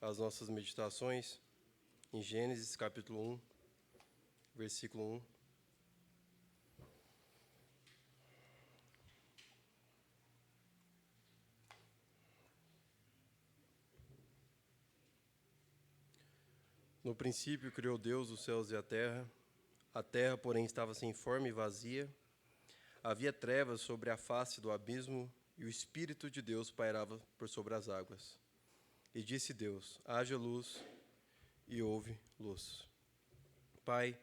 as nossas meditações em Gênesis capítulo 1, versículo 1. No princípio criou Deus os céus e a terra, porém, estava sem forma e vazia. Havia trevas sobre a face do abismo, e o Espírito de Deus pairava por sobre as águas. E disse Deus: haja luz, e houve luz. Pai,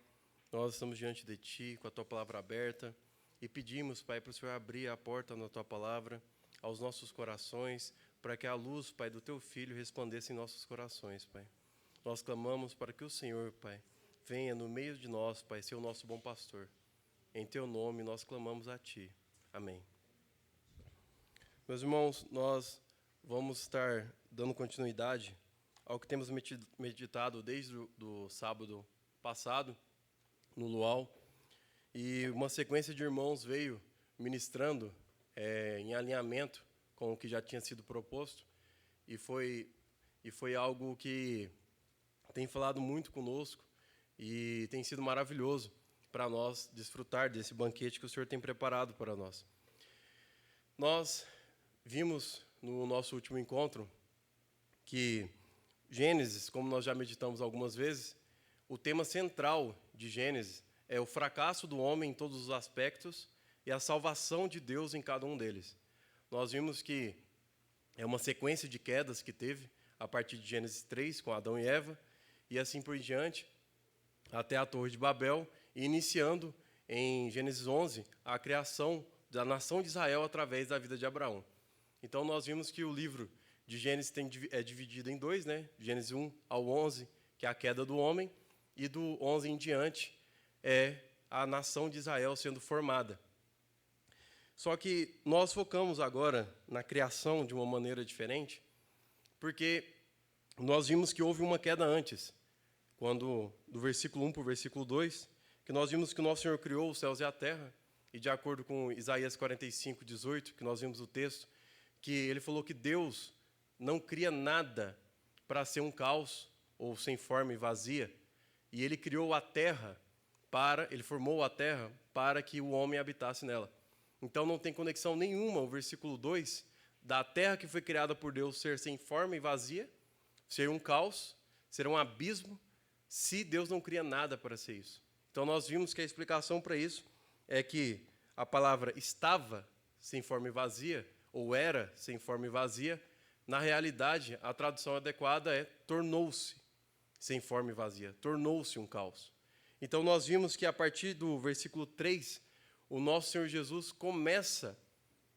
nós estamos diante de Ti, com a Tua palavra aberta, e pedimos, Pai, para o Senhor abrir a porta na Tua palavra aos nossos corações, para que a luz, Pai, do Teu Filho resplandeça em nossos corações, Pai. Nós clamamos para que o Senhor, Pai, venha no meio de nós, Pai, ser o nosso bom pastor. Em Teu nome nós clamamos a Ti. Amém. Meus irmãos, nós vamos estar dando continuidade ao que temos meditado desde o sábado passado, no Luau, e uma sequência de irmãos veio ministrando em alinhamento com o que já tinha sido proposto, e foi algo que tem falado muito conosco e tem sido maravilhoso para nós desfrutar desse banquete que o Senhor tem preparado para nós. Nós vimos no nosso último encontro que Gênesis, como nós já meditamos algumas vezes, o tema central de Gênesis é o fracasso do homem em todos os aspectos e a salvação de Deus em cada um deles. Nós vimos que é uma sequência de quedas que teve a partir de Gênesis 3, com Adão e Eva, e assim por diante, até a Torre de Babel, e iniciando em Gênesis 11 a criação da nação de Israel através da vida de Abraão. Então nós vimos que o livro de Gênesis é dividido em dois, né? Gênesis 1 ao 11, que é a queda do homem, e do 11 em diante é a nação de Israel sendo formada. Só que nós focamos agora na criação de uma maneira diferente, porque nós vimos que houve uma queda antes, quando do versículo 1 para o versículo 2, que nós vimos que o nosso Senhor criou os céus e a terra, e de acordo com Isaías 45, 18, que nós vimos o texto, que ele falou que Deus não cria nada para ser um caos ou sem forma e vazia, e ele criou a terra ele formou a terra para que o homem habitasse nela. Então não tem conexão nenhuma o versículo 2 da terra que foi criada por Deus ser sem forma e vazia, ser um caos, ser um abismo, se Deus não cria nada para ser isso. Então nós vimos que a explicação para isso é que a palavra estava sem forma e vazia, ou era sem forma e vazia, na realidade a tradução adequada é tornou-se sem forma e vazia, tornou-se um caos. Então nós vimos que a partir do versículo 3, o nosso Senhor Jesus começa,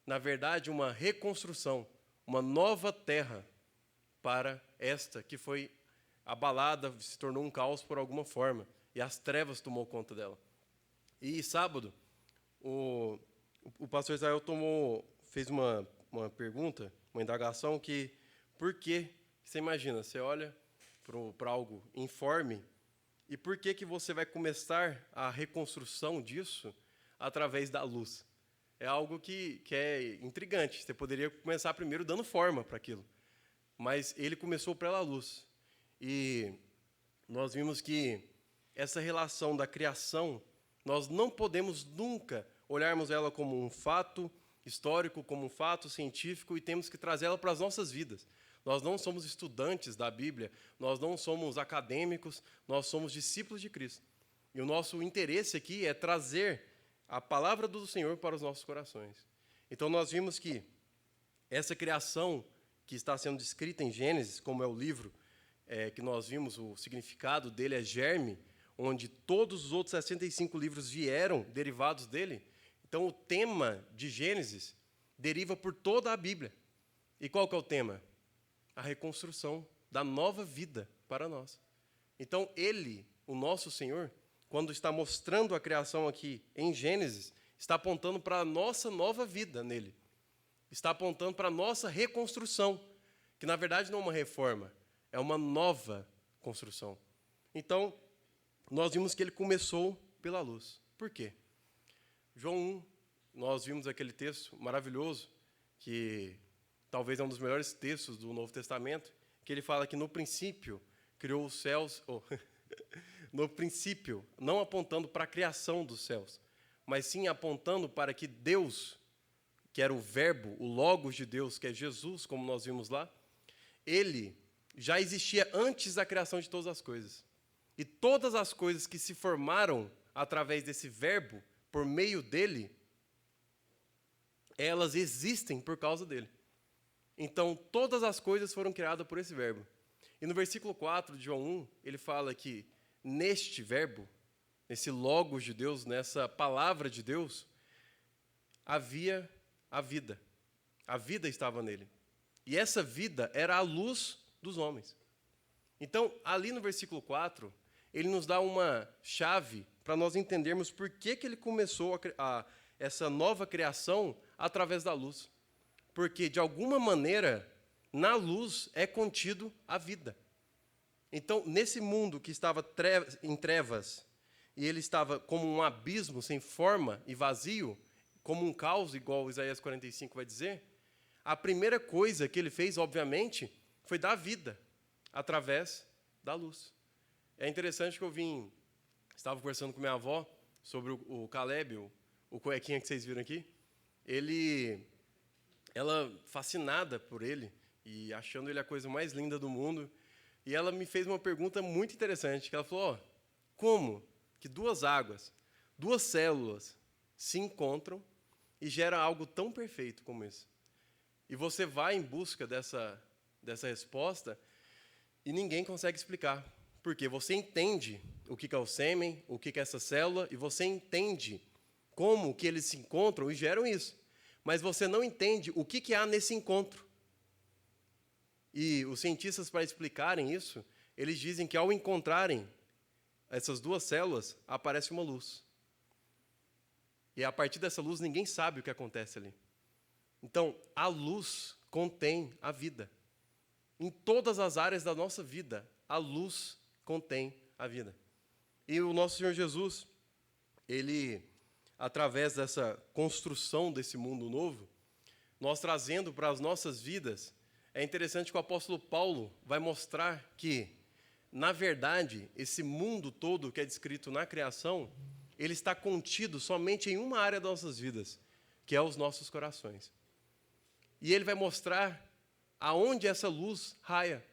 na verdade, uma reconstrução, uma nova terra para esta que foi abalada, se tornou um caos por alguma forma, e as trevas tomou conta dela. E sábado, o pastor Israel fez uma pergunta, uma indagação, que por que, você imagina, você olha para algo informe, e por que você vai começar a reconstrução disso através da luz? É algo que é intrigante. Você poderia começar primeiro dando forma para aquilo. Mas ele começou pela luz. E nós vimos que essa relação da criação, nós não podemos nunca olharmos ela como um fato histórico, como um fato científico, e temos que trazê-la para as nossas vidas. Nós não somos estudantes da Bíblia, nós não somos acadêmicos, nós somos discípulos de Cristo. E o nosso interesse aqui é trazer a palavra do Senhor para os nossos corações. Então nós vimos que essa criação que está sendo descrita em Gênesis, como é o livro que nós vimos, o significado dele é germe, onde todos os outros 65 livros vieram derivados dele. Então o tema de Gênesis deriva por toda a Bíblia. E qual que é o tema? A reconstrução da nova vida para nós. Então ele, o nosso Senhor, quando está mostrando a criação aqui em Gênesis, está apontando para a nossa nova vida nele. Está apontando para a nossa reconstrução, que na verdade não é uma reforma, é uma nova construção. Então, nós vimos que ele começou pela luz. Por quê? João 1, nós vimos aquele texto maravilhoso, que talvez é um dos melhores textos do Novo Testamento, que ele fala que no princípio criou os céus, no princípio, não apontando para a criação dos céus, mas sim apontando para que Deus, que era o verbo, o logos de Deus, que é Jesus, como nós vimos lá, ele já existia antes da criação de todas as coisas. E todas as coisas que se formaram através desse verbo, por meio dele, elas existem por causa dele. Então, todas as coisas foram criadas por esse verbo. E no versículo 4 de João 1, ele fala que neste verbo, nesse logos de Deus, nessa palavra de Deus, havia a vida. A vida estava nele. E essa vida era a luz dos homens. Então, ali no versículo 4, ele nos dá uma chave para nós entendermos por que ele começou essa nova criação através da luz. Porque, de alguma maneira, na luz é contido a vida. Então, nesse mundo que estava em trevas, e ele estava como um abismo sem forma e vazio, como um caos, igual Isaías 45 vai dizer, a primeira coisa que ele fez, obviamente, foi dar vida através da luz. É interessante que estava conversando com minha avó sobre o Caleb, o cuequinha que vocês viram aqui. Ela fascinada por ele e achando ele a coisa mais linda do mundo. E ela me fez uma pergunta muito interessante, que ela falou, como que duas águas, duas células se encontram e geram algo tão perfeito como isso? E você vai em busca dessa resposta e ninguém consegue explicar. Porque você entende o que é o sêmen, o que é essa célula, e você entende como que eles se encontram e geram isso. Mas você não entende o que há nesse encontro. E os cientistas, para explicarem isso, eles dizem que ao encontrarem essas duas células, aparece uma luz. E a partir dessa luz, ninguém sabe o que acontece ali. Então, a luz contém a vida. Em todas as áreas da nossa vida, a luz contém a vida. E o nosso Senhor Jesus, ele, através dessa construção desse mundo novo, nós trazendo para as nossas vidas, é interessante que o apóstolo Paulo vai mostrar que, na verdade, esse mundo todo que é descrito na criação, ele está contido somente em uma área das nossas vidas, que é os nossos corações. E ele vai mostrar aonde essa luz raia,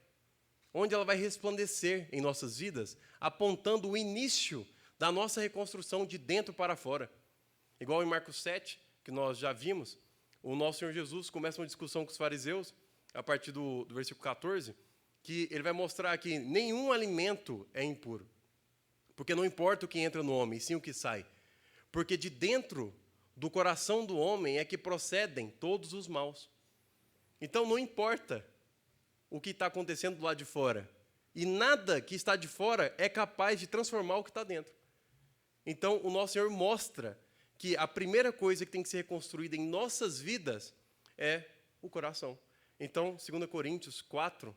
onde ela vai resplandecer em nossas vidas, apontando o início da nossa reconstrução de dentro para fora. Igual em Marcos 7, que nós já vimos, o nosso Senhor Jesus começa uma discussão com os fariseus, a partir do versículo 14, que ele vai mostrar que nenhum alimento é impuro, porque não importa o que entra no homem, sim o que sai. Porque de dentro do coração do homem é que procedem todos os maus. Então não importa o que está acontecendo do lado de fora. E nada que está de fora é capaz de transformar o que está dentro. Então o nosso Senhor mostra que a primeira coisa que tem que ser reconstruída em nossas vidas é o coração. Então, 2 Coríntios 4,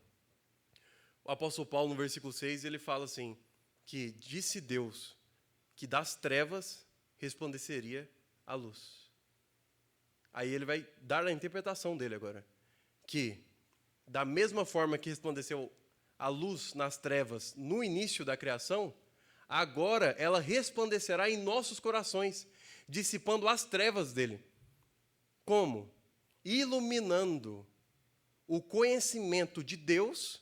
o apóstolo Paulo, no versículo 6, ele fala assim, que disse Deus que das trevas resplandeceria a luz. Aí ele vai dar a interpretação dele agora, que da mesma forma que resplandeceu a luz nas trevas no início da criação, agora ela resplandecerá em nossos corações, dissipando as trevas dele. Como? Iluminando o conhecimento de Deus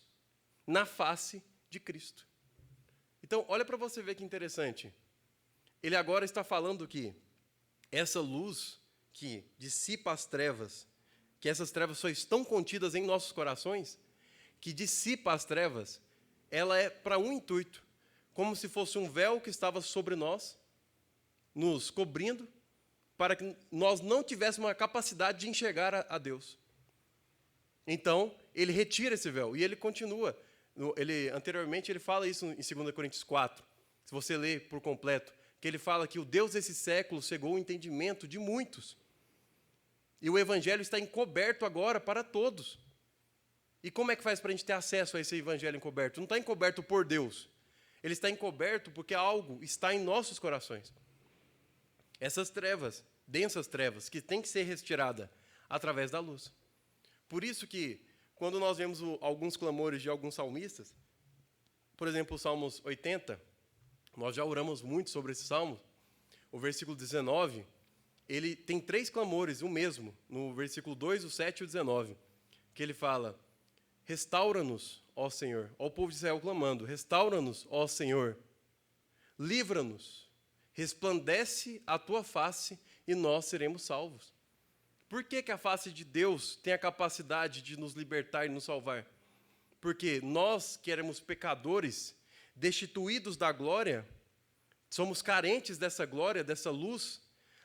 na face de Cristo. Então, olha para você ver que interessante. Ele agora está falando que essa luz que dissipa as trevas, que essas trevas só estão contidas em nossos corações, que dissipa as trevas, ela é para um intuito, como se fosse um véu que estava sobre nós, nos cobrindo, para que nós não tivéssemos a capacidade de enxergar a Deus. Então, ele retira esse véu e ele continua. Anteriormente, ele fala isso em 2 Coríntios 4, se você ler por completo, que ele fala que o Deus desse século cegou o entendimento de muitos. E o evangelho está encoberto agora para todos. E como é que faz para a gente ter acesso a esse evangelho encoberto? Não está encoberto por Deus. Ele está encoberto porque algo está em nossos corações. Essas trevas, densas trevas, que tem que ser retirada através da luz. Por isso que, quando nós vemos alguns clamores de alguns salmistas, por exemplo, o Salmos 80, nós já oramos muito sobre esse salmo, o versículo 19, ele tem 3 clamores, o mesmo, no versículo 2, o 7 e o 19, que ele fala: restaura-nos, ó Senhor, ó o povo de Israel clamando, restaura-nos, ó Senhor, livra-nos, resplandece a tua face e nós seremos salvos. Por que que a face de Deus tem a capacidade de nos libertar e nos salvar? Porque nós, que éramos pecadores, destituídos da glória, somos carentes dessa glória, dessa luz,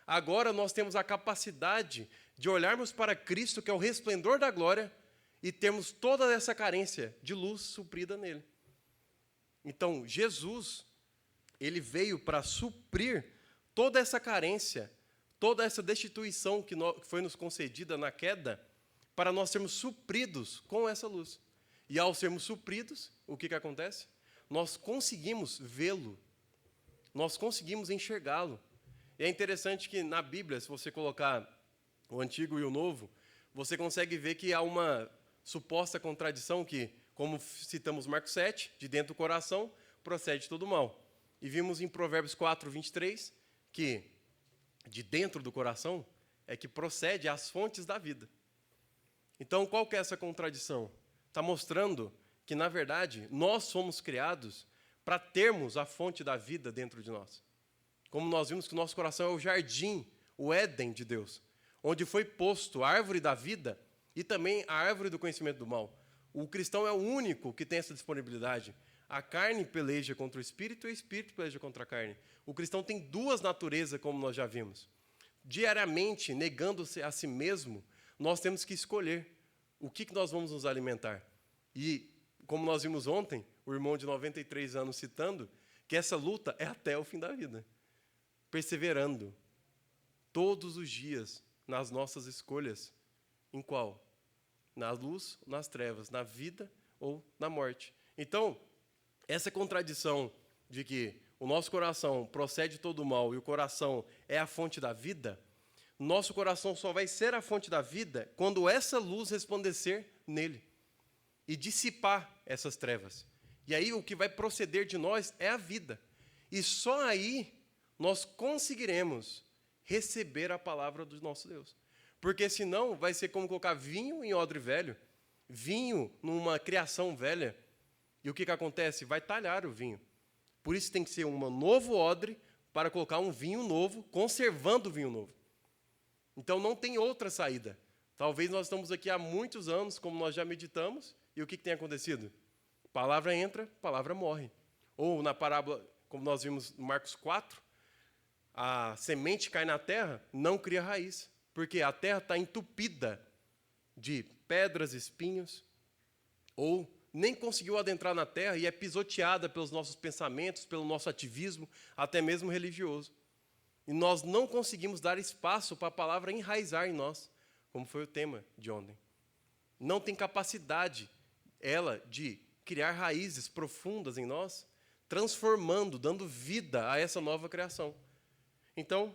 agora nós temos a capacidade de olharmos para Cristo, que é o resplendor da glória, e termos toda essa carência de luz suprida nele. Então, Jesus, ele veio para suprir toda essa carência, toda essa destituição que foi nos concedida na queda, para nós sermos supridos com essa luz. E ao sermos supridos, o que acontece? Nós conseguimos vê-lo, nós conseguimos enxergá-lo. E é interessante que na Bíblia, se você colocar o Antigo e o Novo, você consegue ver que há uma suposta contradição que, como citamos Marcos 7, de dentro do coração procede todo o mal. E vimos em Provérbios 4, 23, que de dentro do coração é que procede as fontes da vida. Então, qual que é essa contradição? Está mostrando que, na verdade, nós somos criados para termos a fonte da vida dentro de nós. Como nós vimos que o nosso coração é o jardim, o Éden de Deus, onde foi posto a árvore da vida e também a árvore do conhecimento do mal. O cristão é o único que tem essa disponibilidade. A carne peleja contra o espírito e o espírito peleja contra a carne. O cristão tem 2 naturezas, como nós já vimos. Diariamente, negando-se a si mesmo, nós temos que escolher o que nós vamos nos alimentar. E, como nós vimos ontem, o irmão de 93 anos citando, que essa luta é até o fim da vida. Perseverando, todos os dias, nas nossas escolhas. Em qual? Na luz, nas trevas, na vida ou na morte. Então, essa contradição de que o nosso coração procede todo o mal e o coração é a fonte da vida, nosso coração só vai ser a fonte da vida quando essa luz resplandecer nele e dissipar essas trevas. E aí o que vai proceder de nós é a vida. E só aí nós conseguiremos receber a palavra do nosso Deus. Porque senão vai ser como colocar vinho em odre velho, vinho numa criação velha. E o que acontece? Vai talhar o vinho. Por isso tem que ser um novo odre para colocar um vinho novo, conservando o vinho novo. Então não tem outra saída. Talvez nós estamos aqui há muitos anos, como nós já meditamos, e o que tem acontecido? Palavra entra, palavra morre. Ou na parábola, como nós vimos em Marcos 4, a semente cai na terra, não cria raiz. Porque a terra está entupida de pedras, espinhos, ou nem conseguiu adentrar na terra e é pisoteada pelos nossos pensamentos, pelo nosso ativismo, até mesmo religioso. E nós não conseguimos dar espaço para a palavra enraizar em nós, como foi o tema de ontem. Não tem capacidade, ela, de criar raízes profundas em nós, transformando, dando vida a essa nova criação. Então,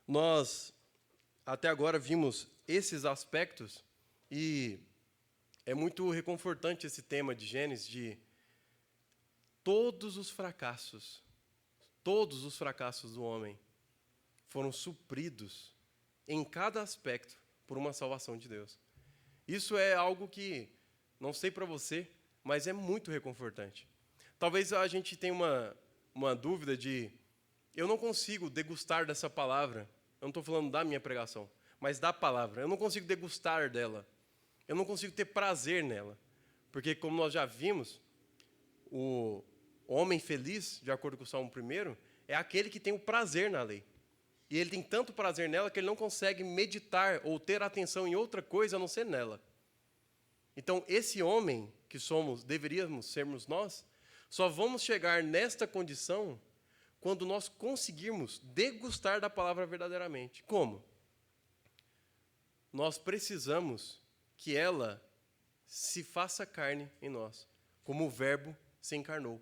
nós até agora vimos esses aspectos e é muito reconfortante esse tema de Gênesis, de todos os fracassos do homem foram supridos em cada aspecto por uma salvação de Deus. Isso é algo que, não sei para você, mas é muito reconfortante. Talvez a gente tenha uma dúvida de, eu não consigo degustar dessa palavra. Eu não estou falando da minha pregação, mas da palavra. Eu não consigo degustar dela. Eu não consigo ter prazer nela. Porque, como nós já vimos, o homem feliz, de acordo com o Salmo 1, é aquele que tem o prazer na lei. E ele tem tanto prazer nela que ele não consegue meditar ou ter atenção em outra coisa a não ser nela. Então, esse homem que deveríamos sermos nós, só vamos chegar nesta condição quando nós conseguirmos degustar da palavra verdadeiramente. Como? Nós precisamos que ela se faça carne em nós, como o Verbo se encarnou.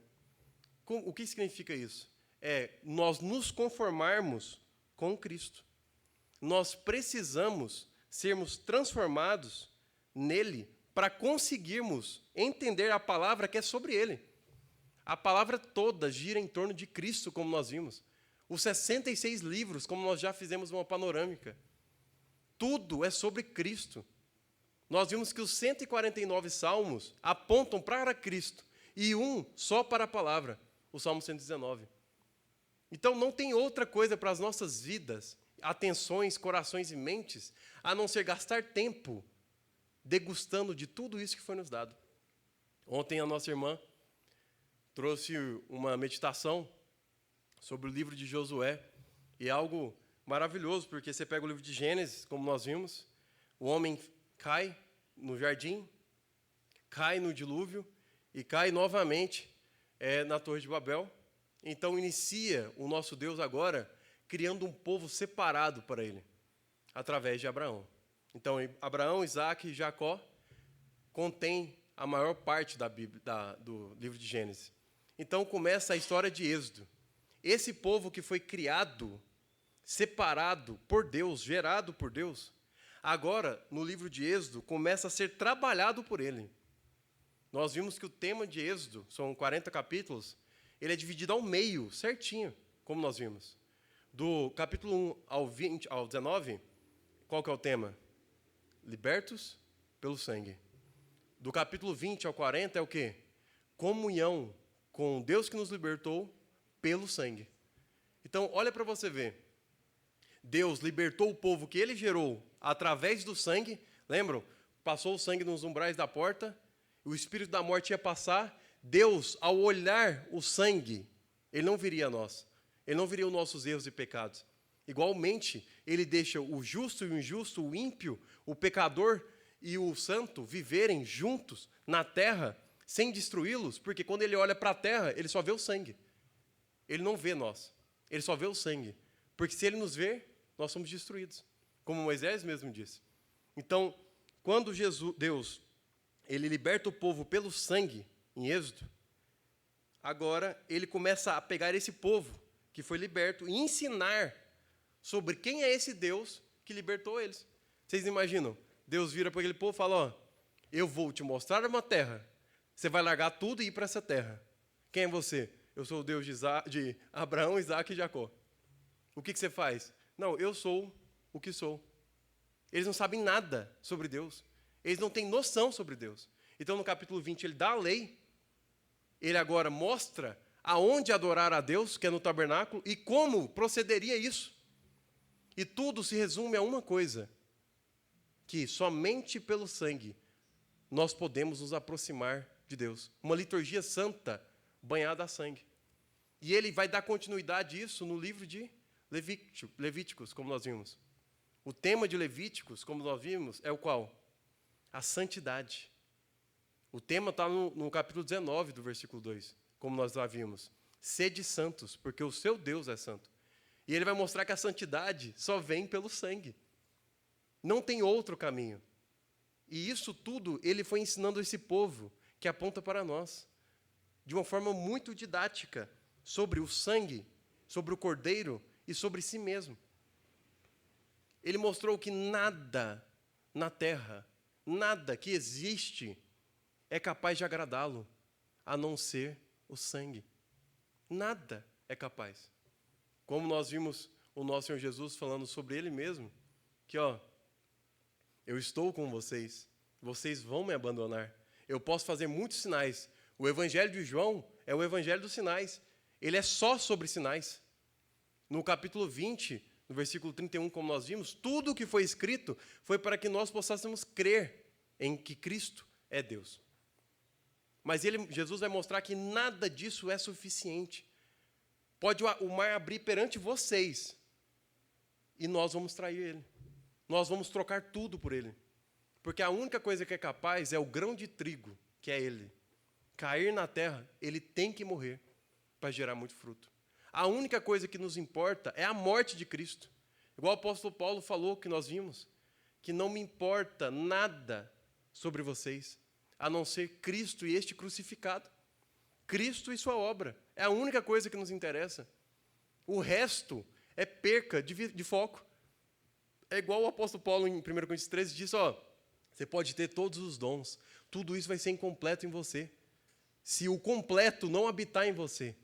O que significa isso? É nós nos conformarmos com Cristo. Nós precisamos sermos transformados nele para conseguirmos entender a palavra que é sobre ele. A palavra toda gira em torno de Cristo, como nós vimos. Os 66 livros, como nós já fizemos uma panorâmica. Tudo é sobre Cristo. Nós vimos que os 149 salmos apontam para Cristo e um só para a palavra, o Salmo 119. Então não tem outra coisa para as nossas vidas, atenções, corações e mentes, a não ser gastar tempo degustando de tudo isso que foi nos dado. Ontem a nossa irmã trouxe uma meditação sobre o livro de Josué, e é algo maravilhoso, porque você pega o livro de Gênesis, como nós vimos, o homem cai no jardim, cai no dilúvio, e cai novamente na Torre de Babel. Então inicia o nosso Deus agora criando um povo separado para ele, através de Abraão. Então, Abraão, Isaac e Jacó contém a maior parte da Bíblia, do livro de Gênesis. Então começa a história de Êxodo. Esse povo que foi criado, separado por Deus, gerado por Deus, agora, no livro de Êxodo, começa a ser trabalhado por ele. Nós vimos que o tema de Êxodo, são 40 capítulos, ele é dividido ao meio, certinho, como nós vimos. Do capítulo 1 ao 19, qual que é o tema? Libertos pelo sangue. Do capítulo 20 ao 40 é o quê? Comunhão com Deus que nos libertou pelo sangue. Então, olha para você ver. Deus libertou o povo que ele gerou através do sangue. Lembram? Passou o sangue nos umbrais da porta, o espírito da morte ia passar. Deus, ao olhar o sangue, ele não viria a nós. Ele não viria os nossos erros e pecados. Igualmente, ele deixa o justo e o injusto, o ímpio, o pecador e o santo viverem juntos na terra, sem destruí-los, porque quando ele olha para a terra, ele só vê o sangue. Ele não vê nós, ele só vê o sangue. Porque se ele nos vê, nós somos destruídos, como Moisés mesmo disse. Então, quando Deus, ele liberta o povo pelo sangue, em Êxodo, agora ele começa a pegar esse povo que foi liberto e ensinar sobre quem é esse Deus que libertou eles. Vocês imaginam? Deus vira para aquele povo e fala, eu vou te mostrar uma terra, você vai largar tudo e ir para essa terra. Quem é você? Eu sou o Deus de Abraão, Isaac e Jacó. O que você faz? Não, eu sou o que sou. Eles não sabem nada sobre Deus. Eles não têm noção sobre Deus. Então, no capítulo 20, ele dá a lei. Ele agora mostra aonde adorar a Deus, que é no tabernáculo, e como procederia isso. E tudo se resume a uma coisa, que somente pelo sangue nós podemos nos aproximar de Deus. Uma liturgia santa banhada a sangue. E ele vai dar continuidade a isso no livro de Levíticos, como nós vimos. O tema de Levíticos, como nós vimos, é o qual? A santidade. O tema está no capítulo 19 do versículo 2, como nós lá vimos. Sede santos, porque o seu Deus é santo. E ele vai mostrar que a santidade só vem pelo sangue. Não tem outro caminho. E isso tudo ele foi ensinando esse povo, que aponta para nós, de uma forma muito didática, sobre o sangue, sobre o cordeiro e sobre si mesmo. Ele mostrou que nada na terra, nada que existe, é capaz de agradá-lo, a não ser o sangue. Nada é capaz. Como nós vimos o nosso Senhor Jesus falando sobre ele mesmo, que eu estou com vocês, vocês vão me abandonar. Eu posso fazer muitos sinais. O evangelho de João é o evangelho dos sinais. Ele é só sobre sinais. No capítulo 20, no versículo 31, como nós vimos, tudo o que foi escrito foi para que nós possássemos crer em que Cristo é Deus. Mas Jesus vai mostrar que nada disso é suficiente. Pode o mar abrir perante vocês e nós vamos trair ele. Nós vamos trocar tudo por ele. Porque a única coisa que é capaz é o grão de trigo, que é ele. Cair na terra, ele tem que morrer para gerar muito fruto. A única coisa que nos importa é a morte de Cristo. Igual o apóstolo Paulo falou, que nós vimos, que não me importa nada sobre vocês, a não ser Cristo e este crucificado. Cristo e sua obra. É a única coisa que nos interessa. O resto é perca de foco. É igual o apóstolo Paulo, em 1 Coríntios 13, diz, Você pode ter todos os dons. Tudo isso vai ser incompleto em você, se o completo não habitar em você.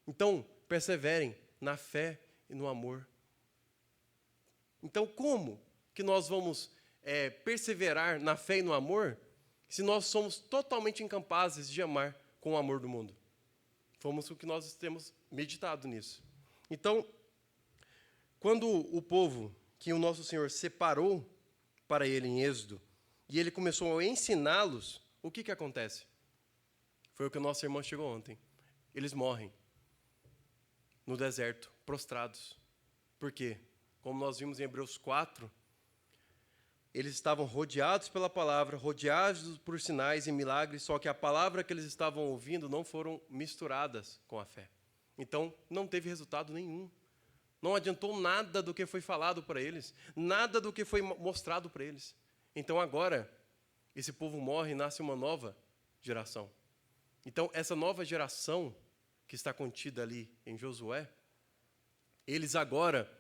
Então, perseverem na fé e no amor. Então, como que nós vamos perseverar na fé e no amor, se nós somos totalmente incapazes de amar com o amor do mundo? Fomos o que nós temos meditado nisso. Então, quando o povo que o nosso Senhor separou para ele em Êxodo, e ele começou a ensiná-los, o que acontece? Foi o que o nosso irmão chegou ontem. Eles morrem no deserto, prostrados. Por quê? Como nós vimos em Hebreus 4, eles estavam rodeados pela palavra, rodeados por sinais e milagres, só que a palavra que eles estavam ouvindo não foram misturadas com a fé. Então, não teve resultado nenhum. Não adiantou nada do que foi falado para eles, nada do que foi mostrado para eles. Então, agora, esse povo morre e nasce uma nova geração. Então, essa nova geração que está contida ali em Josué, eles agora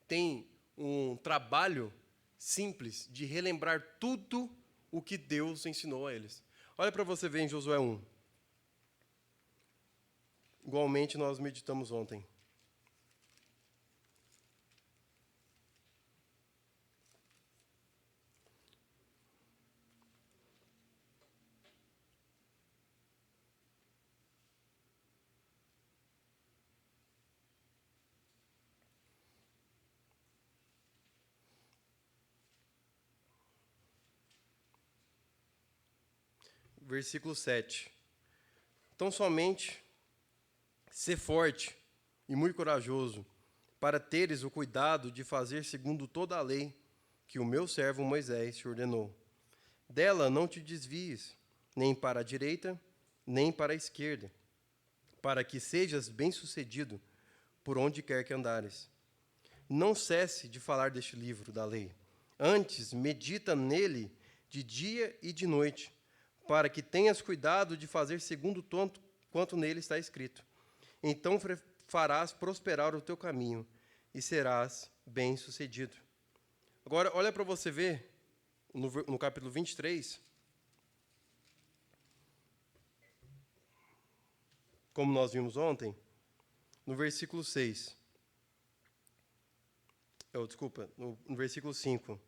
têm um trabalho simples de relembrar tudo o que Deus ensinou a eles. Olha para você ver em Josué 1. Igualmente nós meditamos ontem. Versículo 7. Então somente sê forte e muito corajoso, para teres o cuidado de fazer segundo toda a lei que o meu servo Moisés te ordenou. Dela não te desvies, nem para a direita, nem para a esquerda, para que sejas bem-sucedido por onde quer que andares. Não cesse de falar deste livro da lei. Antes, medita nele de dia e de noite, para que tenhas cuidado de fazer segundo tanto quanto nele está escrito. Então farás prosperar o teu caminho e serás bem-sucedido. Agora, olha para você ver, no capítulo 23, como nós vimos ontem, no versículo 6. No versículo 5.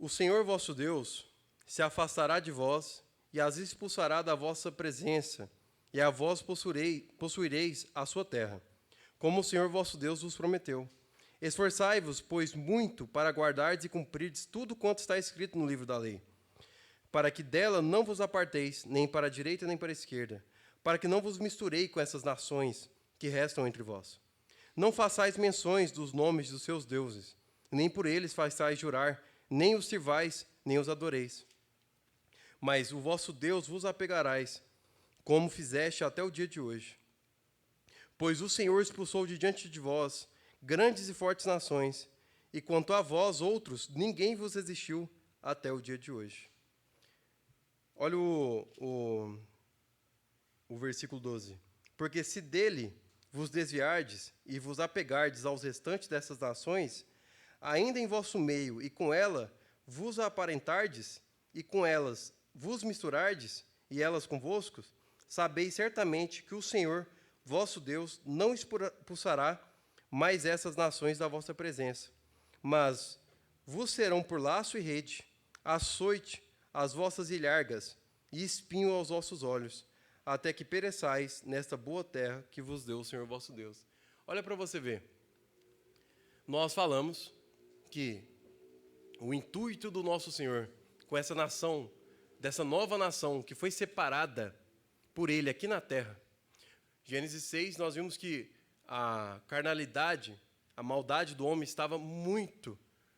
O Senhor vosso Deus se afastará de vós e as expulsará da vossa presença, e a vós possuireis a sua terra, como o Senhor vosso Deus vos prometeu. Esforçai-vos, pois, muito para guardardes e cumprirdes tudo quanto está escrito no livro da lei, para que dela não vos aparteis, nem para a direita nem para a esquerda, para que não vos misturei com essas nações que restam entre vós. Não façais menções dos nomes dos seus deuses, nem por eles façais jurar, nem os sirvais, nem os adoreis. Mas o vosso Deus vos apegarás, como fizeste até o dia de hoje. Pois o Senhor expulsou de diante de vós grandes e fortes nações, e quanto a vós outros, ninguém vos resistiu até o dia de hoje. Olha o versículo 12. Porque se dele vos desviardes e vos apegardes aos restantes dessas nações, ainda em vosso meio, e com ela vos aparentardes, e com elas vos misturardes, e elas convosco, sabeis certamente que o Senhor, vosso Deus, não expulsará mais essas nações da vossa presença, mas vos serão por laço e rede, açoite às vossas ilhargas, e espinho aos vossos olhos, até que pereçais nesta boa terra que vos deu o Senhor vosso Deus. Olha para você ver. Nós falamos que o intuito do nosso Senhor com essa nação, dessa nova nação que foi separada por Ele aqui na terra. Gênesis 6, nós vimos que a carnalidade, a maldade do homem estava muito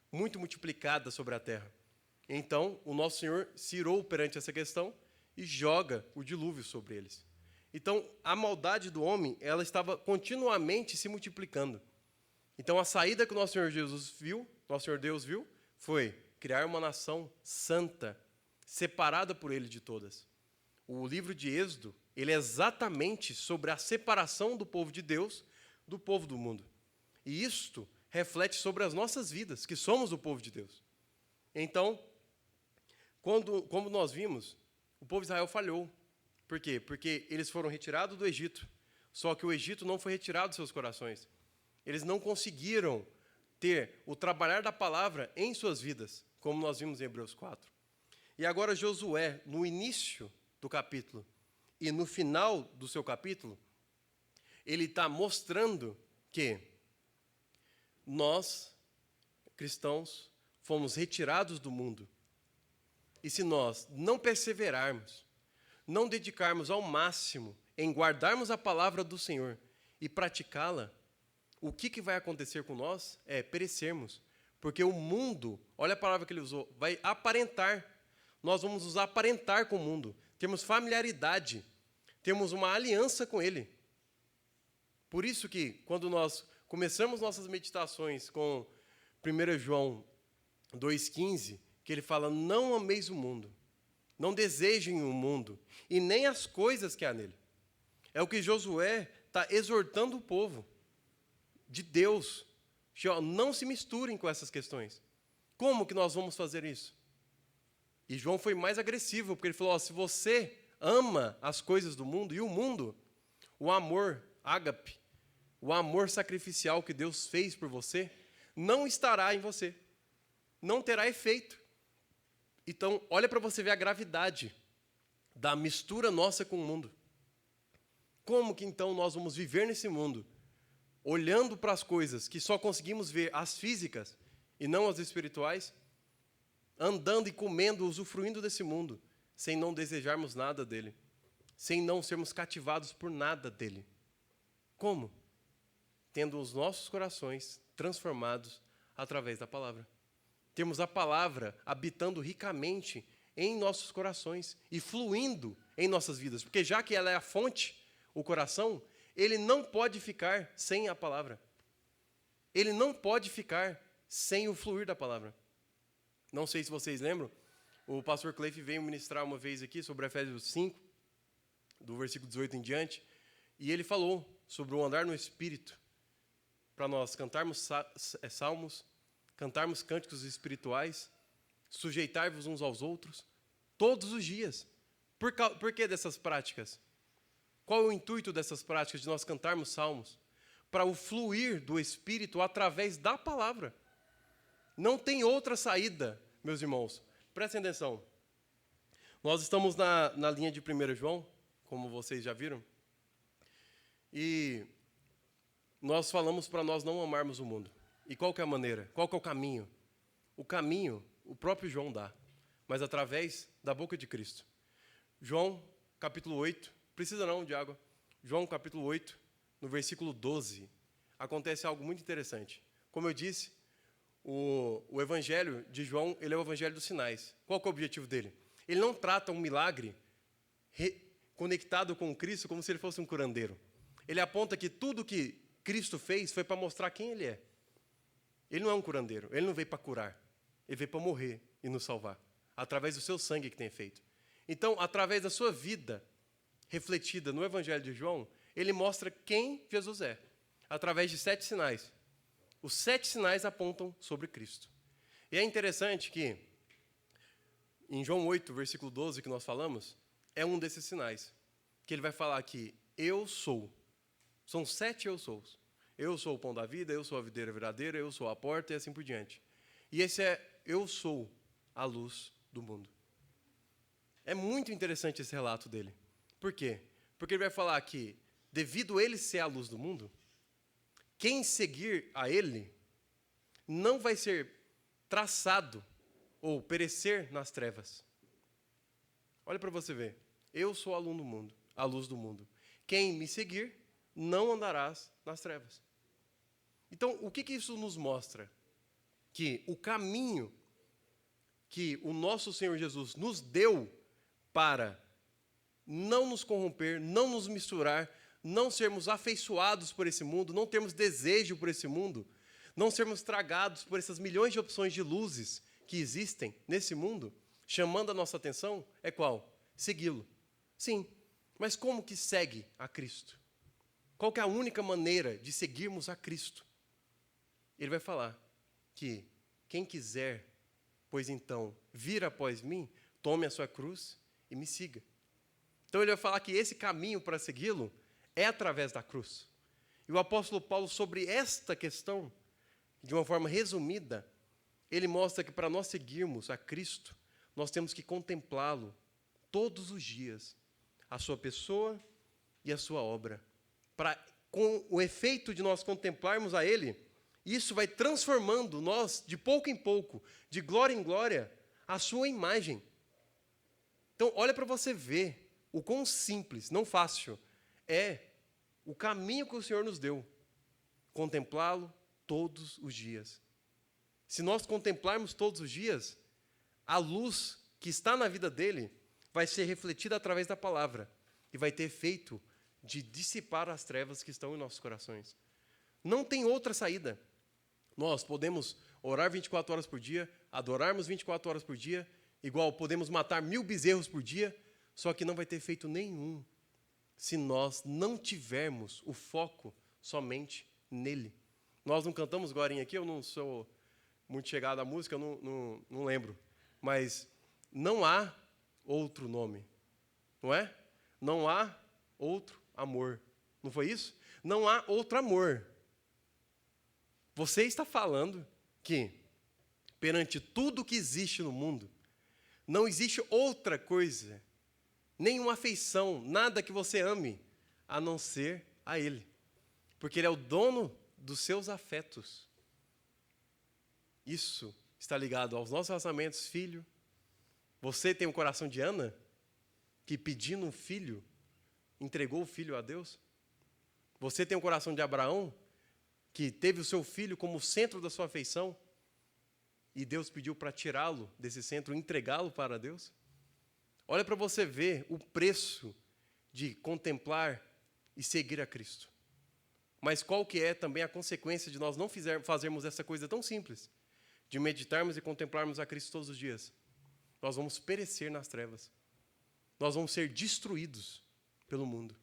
multiplicada sobre a terra. Então, o nosso Senhor se irou perante essa questão e joga o dilúvio sobre eles. Então, a maldade do homem, ela estava continuamente se multiplicando. Então, a saída que o nosso Senhor Jesus viu, nosso Senhor Deus viu, foi criar uma nação santa, separada por Ele de todas. O livro de Êxodo, ele é exatamente sobre a separação do povo de Deus do povo do mundo. E isto reflete sobre as nossas vidas, que somos o povo de Deus. Então, como nós vimos, o povo de Israel falhou. Por quê? Porque eles foram retirados do Egito, só que o Egito não foi retirado dos seus corações. Eles não conseguiram ter o trabalhar da palavra em suas vidas, como nós vimos em Hebreus 4. E agora Josué, no início do capítulo e no final do seu capítulo, ele está mostrando que nós, cristãos, fomos retirados do mundo. E se nós não perseverarmos, não dedicarmos ao máximo em guardarmos a palavra do Senhor e praticá-la, o que vai acontecer com nós é perecermos. Porque o mundo, olha a palavra que ele usou, vai aparentar. Nós vamos nos aparentar com o mundo. Temos familiaridade, temos uma aliança com ele. Por isso que, quando nós começamos nossas meditações com 1 João 2,15, que ele fala, não ameis o mundo, não desejem o mundo, e nem as coisas que há nele. É o que Josué está exortando o povo de Deus. Não se misturem com essas questões. Como que nós vamos fazer isso? E João foi mais agressivo, porque ele falou, se você ama as coisas do mundo, e o mundo, o amor, ágape, o amor sacrificial que Deus fez por você, não estará em você. Não terá efeito. Então, olha para você ver a gravidade da mistura nossa com o mundo. Como que então nós vamos viver nesse mundo, olhando para as coisas que só conseguimos ver as físicas e não as espirituais, andando e comendo, usufruindo desse mundo, sem não desejarmos nada dele, sem não sermos cativados por nada dele? Como? Tendo os nossos corações transformados através da palavra. Temos a palavra habitando ricamente em nossos corações e fluindo em nossas vidas, porque já que ela é a fonte, o coração, ele não pode ficar sem a palavra. Ele não pode ficar sem o fluir da palavra. Não sei se vocês lembram, o pastor Cleif veio ministrar uma vez aqui sobre Efésios 5, do versículo 18 em diante, e ele falou sobre o andar no Espírito, para nós cantarmos salmos, cantarmos cânticos espirituais, sujeitar-vos uns aos outros, todos os dias. Por que dessas práticas? Qual é o intuito dessas práticas, de nós cantarmos salmos? Para o fluir do Espírito através da palavra. Não tem outra saída, meus irmãos. Prestem atenção. Nós estamos na linha de 1 João, como vocês já viram. E nós falamos para nós não amarmos o mundo. E qual que é a maneira? Qual que é o caminho? O caminho, o próprio João dá, mas através da boca de Cristo. João, capítulo 8, precisa não de água. João, capítulo 8, no versículo 12, acontece algo muito interessante. Como eu disse, o evangelho de João, ele é o evangelho dos sinais. Qual que é o objetivo dele? Ele não trata um milagre conectado com Cristo como se ele fosse um curandeiro. Ele aponta que tudo que Cristo fez foi para mostrar quem ele é. Ele não é um curandeiro, ele não veio para curar, ele veio para morrer e nos salvar, através do seu sangue que tem feito. Então, através da sua vida refletida no Evangelho de João, ele mostra quem Jesus é, através de 7 sinais. Os 7 sinais apontam sobre Cristo. E é interessante que, em João 8, versículo 12, que nós falamos, é um desses sinais, que ele vai falar que eu sou. São 7 eu sous. Eu sou o pão da vida, eu sou a videira verdadeira, eu sou a porta e assim por diante. E esse é, eu sou a luz do mundo. É muito interessante esse relato dele. Por quê? Porque ele vai falar que, devido a ele ser a luz do mundo, quem seguir a ele não vai ser traçado ou perecer nas trevas. Olha para você ver. Eu sou a luz do mundo. Quem me seguir não andarás nas trevas. Então, o que isso nos mostra? Que o caminho que o nosso Senhor Jesus nos deu para não nos corromper, não nos misturar, não sermos afeiçoados por esse mundo, não termos desejo por esse mundo, não sermos tragados por essas milhões de opções de luzes que existem nesse mundo, chamando a nossa atenção, é qual? Segui-lo. Sim, mas como que segue a Cristo? Qual que é a única maneira de seguirmos a Cristo? Ele vai falar que quem quiser Pois então, vir após mim, tome a sua cruz e me siga. Então ele vai falar que esse caminho para segui-lo é através da cruz. E o apóstolo Paulo, sobre esta questão, de uma forma resumida, ele mostra que para nós seguirmos a Cristo, nós temos que contemplá-lo todos os dias, a sua pessoa e a sua obra. Com o efeito de nós contemplarmos a Ele, isso vai transformando nós, de pouco em pouco, de glória em glória, a sua imagem. Então, olha para você ver o quão simples, não fácil, é o caminho que o Senhor nos deu. Contemplá-lo todos os dias. Se nós contemplarmos todos os dias, a luz que está na vida dele vai ser refletida através da palavra e vai ter efeito de dissipar as trevas que estão em nossos corações. Não tem outra saída. Nós podemos orar 24 horas por dia, adorarmos 24 horas por dia, igual podemos matar 1000 bezerros por dia, só que não vai ter efeito nenhum se nós não tivermos o foco somente nele. Nós não cantamos agorinha aqui, eu não sou muito chegado à música, eu não lembro, mas não há outro nome, não é? Não há outro amor. Não foi isso? Não há outro amor. Você está falando que, perante tudo que existe no mundo, não existe outra coisa, nenhuma afeição, nada que você ame, a não ser a Ele. Porque Ele é o dono dos seus afetos. Isso está ligado aos nossos relacionamentos, filho. Você tem o coração de Ana, que pedindo um filho, entregou o filho a Deus? Você tem o coração de Abraão, que teve o seu filho como centro da sua afeição, e Deus pediu para tirá-lo desse centro, entregá-lo para Deus? Olha para você ver o preço de contemplar e seguir a Cristo. Mas qual que é também a consequência de nós não fazermos essa coisa tão simples, de meditarmos e contemplarmos a Cristo todos os dias? Nós vamos perecer nas trevas. Nós vamos ser destruídos pelo mundo.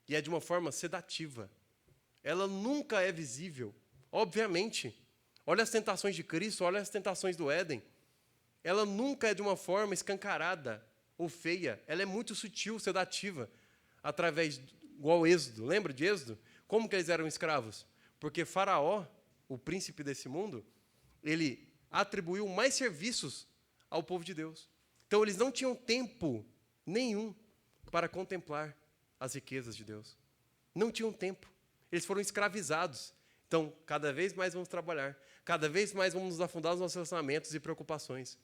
E é de uma forma sedativa. Ela nunca é visível. Obviamente. Olha as tentações de Cristo, olha as tentações do Éden. Ela nunca é de uma forma escancarada ou feia. Ela é muito sutil, sedativa. Igual Êxodo. Lembra de Êxodo? Como que eles eram escravos? Porque Faraó, o príncipe desse mundo, ele atribuiu mais serviços ao povo de Deus. Então, eles não tinham tempo nenhum para contemplar as riquezas de Deus. Não tinham tempo. Eles foram escravizados. Então, cada vez mais vamos trabalhar. Cada vez mais vamos nos afundar nos nossos relacionamentos e preocupações.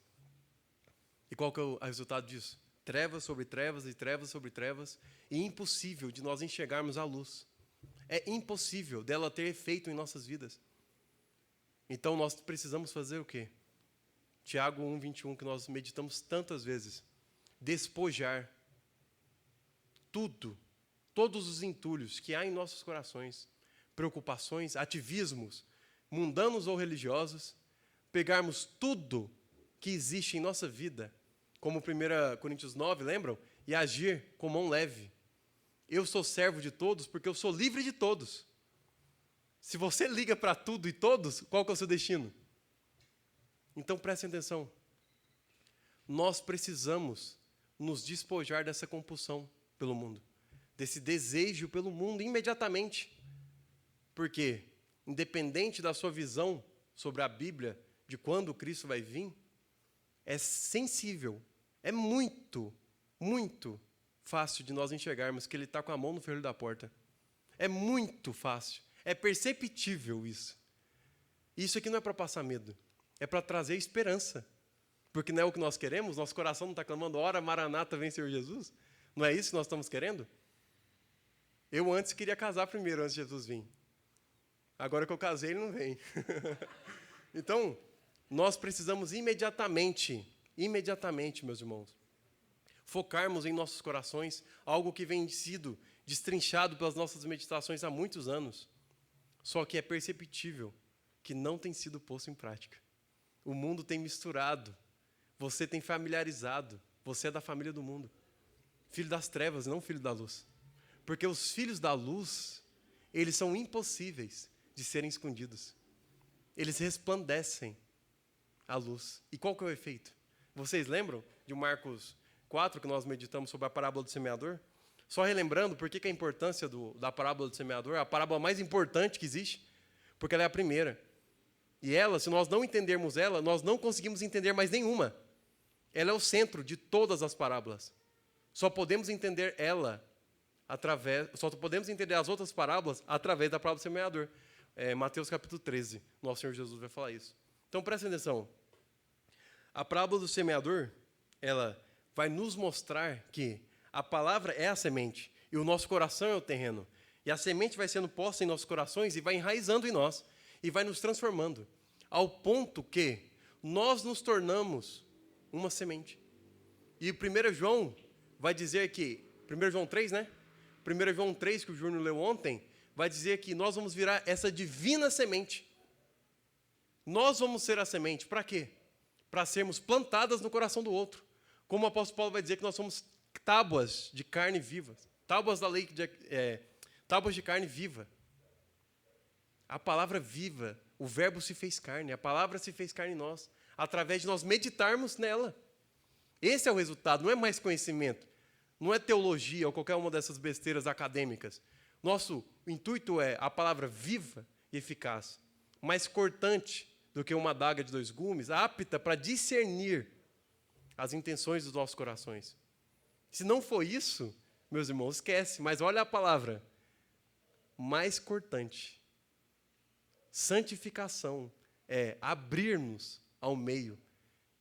E qual que é o resultado disso? Trevas sobre trevas e trevas sobre trevas. E impossível de nós enxergarmos a luz. É impossível dela ter efeito em nossas vidas. Então, nós precisamos fazer o quê? Tiago 1:21, que nós meditamos tantas vezes. Despojar tudo, todos os entulhos que há em nossos corações, preocupações, ativismos, mundanos ou religiosos, pegarmos tudo que existe em nossa vida, como 1 Coríntios 9, lembram? E agir com mão leve. Eu sou servo de todos porque eu sou livre de todos. Se você liga para tudo e todos, qual que é o seu destino? Então, prestem atenção. Nós precisamos nos despojar dessa compulsão pelo mundo, desse desejo pelo mundo imediatamente. Porque, independente da sua visão sobre a Bíblia, de quando Cristo vai vir, é sensível, é muito, muito fácil de nós enxergarmos que Ele está com a mão no ferro da porta. É muito fácil, é perceptível isso. Isso aqui não é para passar medo, é para trazer esperança. Porque não é o que nós queremos? Nosso coração não está clamando, ora, Maranata, vem Senhor Jesus? Não é isso que nós estamos querendo? Eu antes queria casar primeiro, antes de Jesus vir. Agora que eu casei, ele não vem. Então, nós precisamos imediatamente, meus irmãos, focarmos em nossos corações algo que vem sido destrinchado pelas nossas meditações há muitos anos, só que é perceptível que não tem sido posto em prática. O mundo tem misturado, você tem familiarizado, você é da família do mundo. Filho das trevas, não filho da luz. Porque os filhos da luz, eles são impossíveis de serem escondidos. Eles resplandecem. a luz. E qual que é o efeito? Vocês lembram de Marcos 4, que nós meditamos sobre a parábola do semeador? Só relembrando por que a importância da parábola do semeador é a parábola mais importante que existe, porque ela é a primeira. E ela, se nós não entendermos ela, nós não conseguimos entender mais nenhuma. Ela é o centro de todas as parábolas. Só podemos entender só podemos entender as outras parábolas através da parábola do semeador. Mateus capítulo 13, nosso Senhor Jesus vai falar isso. Então, prestem atenção. A parábola do semeador, ela vai nos mostrar que a palavra é a semente e o nosso coração é o terreno. E a semente vai sendo posta em nossos corações e vai enraizando em nós e vai nos transformando, ao ponto que nós nos tornamos uma semente. E 1 João vai dizer que, 1 João 3, né? 1 João 3, que o Júnior leu ontem, vai dizer que nós vamos virar essa divina semente. Nós vamos ser a semente. Para quê? Para sermos plantadas no coração do outro. Como o apóstolo Paulo vai dizer que nós somos tábuas de carne viva. Tábuas da lei, tábuas de carne viva. A palavra viva, o verbo se fez carne, a palavra se fez carne em nós, através de nós meditarmos nela. Esse é o resultado, não é mais conhecimento, não é teologia ou qualquer uma dessas besteiras acadêmicas. Nosso intuito é a palavra viva e eficaz, mais cortante do que uma adaga de 2 gumes, apta para discernir as intenções dos nossos corações. Se não for isso, meus irmãos, esquece, mas olha a palavra, mais cortante. Santificação é abrir-nos ao meio,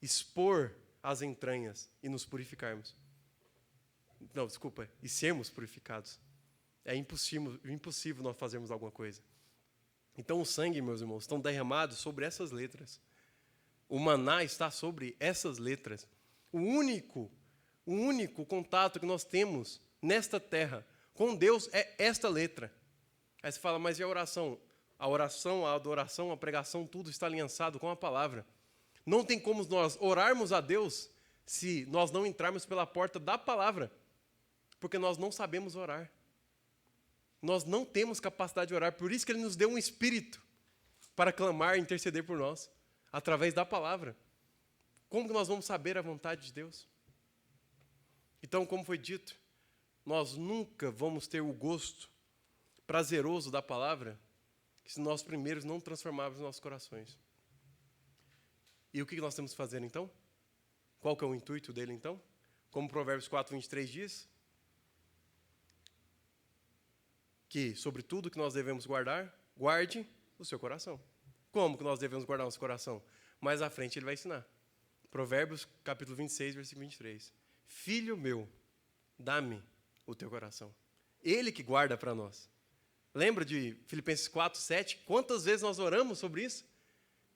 expor as entranhas e nos purificarmos. Não, desculpa, e sermos purificados. É impossível nós fazermos alguma coisa. Então o sangue, meus irmãos, estão derramados sobre essas letras. O maná está sobre essas letras. O único contato que nós temos nesta terra com Deus é esta letra. Aí você fala, mas e a oração? A oração, a adoração, a pregação, tudo está aliançado com a palavra. Não tem como nós orarmos a Deus se nós não entrarmos pela porta da palavra, porque nós não sabemos orar. Nós não temos capacidade de orar, por isso que Ele nos deu um espírito para clamar e interceder por nós, através da palavra. Como que nós vamos saber a vontade de Deus? Então, como foi dito, nós nunca vamos ter o gosto prazeroso da palavra se nós primeiros não transformarmos nossos corações. E o que nós temos que fazer então? Qual que é o intuito dele então? Como Provérbios 4:23 diz, que sobre tudo que nós devemos guardar, guarde o seu coração. Como que nós devemos guardar nosso coração? Mais à frente ele vai ensinar. Provérbios capítulo 26, versículo 23. Filho meu, dá-me o teu coração. Ele que guarda para nós. Lembra de Filipenses 4:7? Quantas vezes nós oramos sobre isso?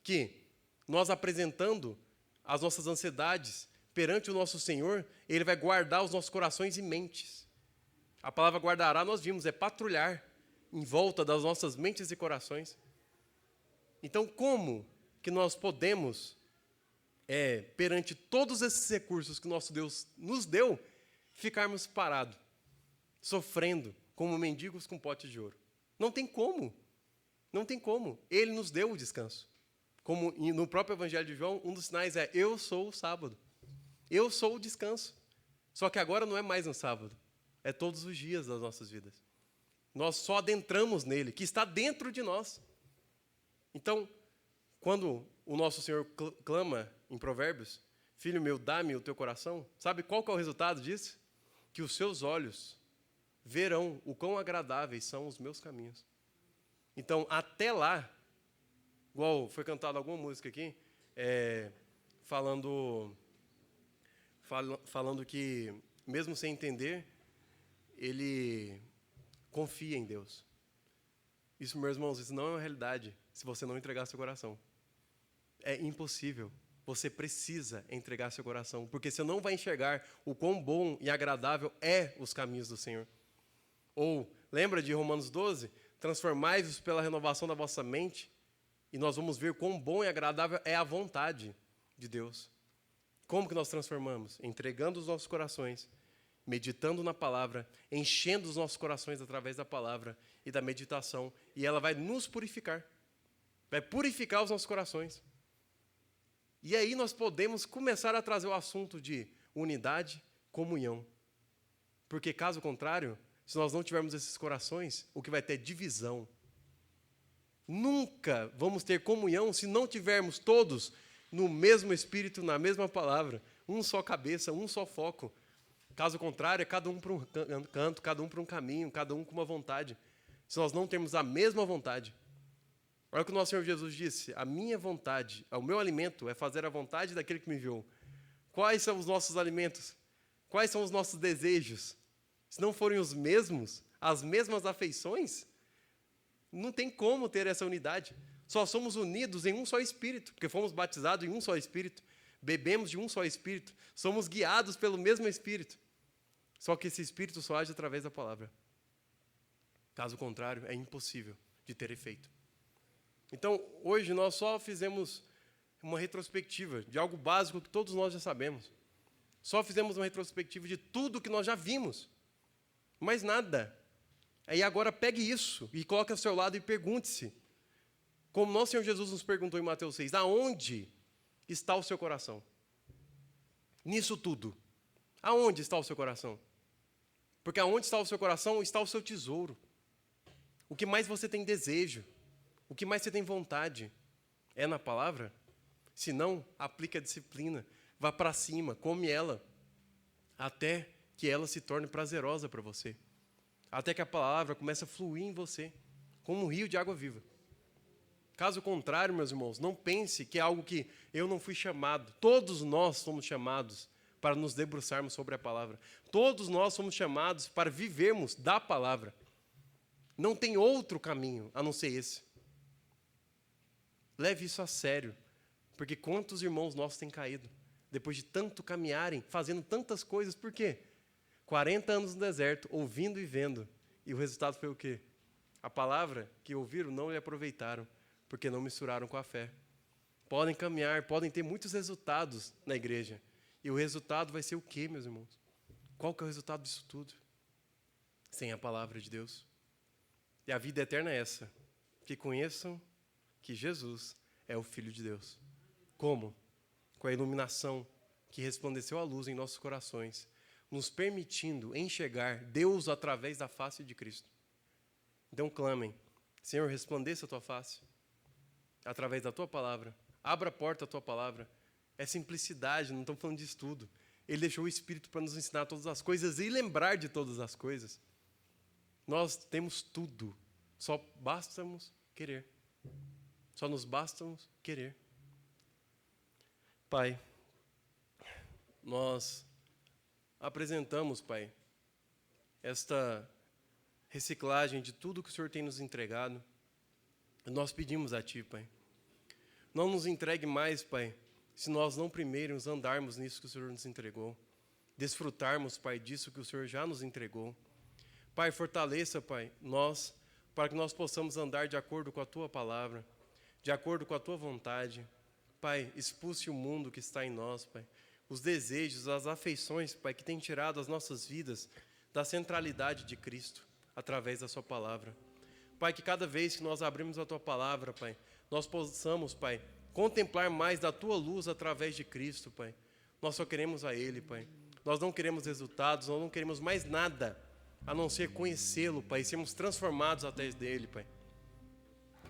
Que nós apresentando as nossas ansiedades perante o nosso Senhor, Ele vai guardar os nossos corações e mentes. A palavra guardará, nós vimos, é patrulhar em volta das nossas mentes e corações. Então, como que nós podemos, perante todos esses recursos que nosso Deus nos deu, ficarmos parados, sofrendo como mendigos com pote de ouro? Não tem como. Não tem como. Ele nos deu o descanso. Como no próprio Evangelho de João, um dos sinais é: eu sou o sábado. Eu sou o descanso. Só que agora não é mais no sábado. É todos os dias das nossas vidas. Nós só adentramos nele, que está dentro de nós. Então, quando o nosso Senhor clama em Provérbios, filho meu, dá-me o teu coração, sabe qual que é o resultado disso? Que os seus olhos verão o quão agradáveis são os meus caminhos. Então, até lá, igual foi cantada alguma música aqui, falando que, mesmo sem entender, ele confia em Deus. Isso, meus irmãos, isso não é uma realidade se você não entregar seu coração. É impossível. Você precisa entregar seu coração, porque você não vai enxergar o quão bom e agradável é os caminhos do Senhor. Ou, lembra de Romanos 12? Transformai-vos pela renovação da vossa mente, e nós vamos ver quão bom e agradável é a vontade de Deus. Como que nós transformamos? Entregando os nossos corações, meditando na palavra, enchendo os nossos corações através da palavra e da meditação, e ela vai nos purificar. Vai purificar os nossos corações. E aí nós podemos começar a trazer o assunto de unidade, comunhão. Porque, caso contrário, se nós não tivermos esses corações, o que vai ter é divisão. Nunca vamos ter comunhão se não tivermos todos no mesmo espírito, na mesma palavra. Um só cabeça, um só foco. Caso contrário, é cada um para um canto, cada um para um caminho, cada um com uma vontade. Se nós não temos a mesma vontade. Olha o que o nosso Senhor Jesus disse: a minha vontade, o meu alimento é fazer a vontade daquele que me enviou. Quais são os nossos alimentos? Quais são os nossos desejos? Se não forem os mesmos, as mesmas afeições, não tem como ter essa unidade. Só somos unidos em um só Espírito, porque fomos batizados em um só Espírito, bebemos de um só Espírito, somos guiados pelo mesmo Espírito. Só que esse Espírito só age através da palavra. Caso contrário, é impossível de ter efeito. Então, hoje nós só fizemos uma retrospectiva de algo básico que todos nós já sabemos. Só fizemos uma retrospectiva de tudo que nós já vimos. Mais nada. Aí agora pegue isso e coloque ao seu lado e pergunte-se, como nosso Senhor Jesus nos perguntou em Mateus 6, aonde está o seu coração? Nisso tudo. Aonde está o seu coração? Porque aonde está o seu coração está o seu tesouro. O que mais você tem desejo? O que mais você tem vontade? É na palavra? Se não, aplique a disciplina. Vá para cima, come ela, até que ela se torne prazerosa para você. Até que a palavra comece a fluir em você, como um rio de água viva. Caso contrário, meus irmãos, não pense que é algo que eu não fui chamado. Todos nós somos chamados para nos debruçarmos sobre a palavra. Todos nós somos chamados para vivermos da palavra. Não tem outro caminho a não ser esse. Leve isso a sério, porque quantos irmãos nossos têm caído? Depois de tanto caminharem, fazendo tantas coisas, por quê? 40 anos no deserto, ouvindo e vendo. E o resultado foi o quê? A palavra que ouviram não lhe aproveitaram, porque não misturaram com a fé. Podem caminhar, podem ter muitos resultados na igreja. E o resultado vai ser o quê, meus irmãos? Qual que é o resultado disso tudo? Sem a palavra de Deus. E a vida eterna é essa, que conheçam que Jesus é o Filho de Deus. Como? Com a iluminação que resplandeceu a luz em nossos corações, nos permitindo enxergar Deus através da face de Cristo. Então clamem, Senhor, resplandeça a tua face, através da tua palavra, abra a porta da tua palavra. É simplicidade, não estamos falando de estudo. Ele deixou o Espírito para nos ensinar todas as coisas e lembrar de todas as coisas. Nós temos tudo, só bastamos querer. Só nos bastamos querer. Pai, nós apresentamos, Pai, esta reciclagem de tudo que o Senhor tem nos entregado. Nós pedimos a Ti, Pai, não nos entregue mais, Pai, se nós não primeiro andarmos nisso que o Senhor nos entregou, desfrutarmos, Pai, disso que o Senhor já nos entregou. Pai, fortaleça, Pai, nós, para que nós possamos andar de acordo com a Tua palavra, de acordo com a Tua vontade. Pai, expulse o mundo que está em nós, Pai, os desejos, as afeições, Pai, que tem tirado as nossas vidas da centralidade de Cristo, através da Sua palavra. Pai, que cada vez que nós abrimos a Tua palavra, Pai, nós possamos, Pai, contemplar mais da Tua luz através de Cristo, Pai. Nós só queremos a Ele, Pai. Nós não queremos resultados, nós não queremos mais nada, a não ser conhecê-lo, Pai, e sermos transformados através dEle, Pai.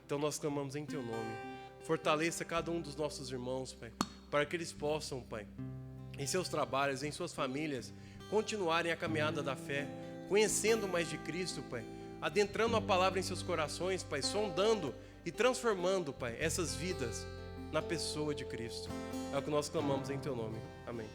Então nós clamamos em Teu nome. Fortaleça cada um dos nossos irmãos, Pai, para que eles possam, Pai, em seus trabalhos, em suas famílias, continuarem a caminhada da fé, conhecendo mais de Cristo, Pai, adentrando a palavra em seus corações, Pai, sondando e transformando, Pai, essas vidas na pessoa de Cristo. É o que nós clamamos em Teu nome. Amém.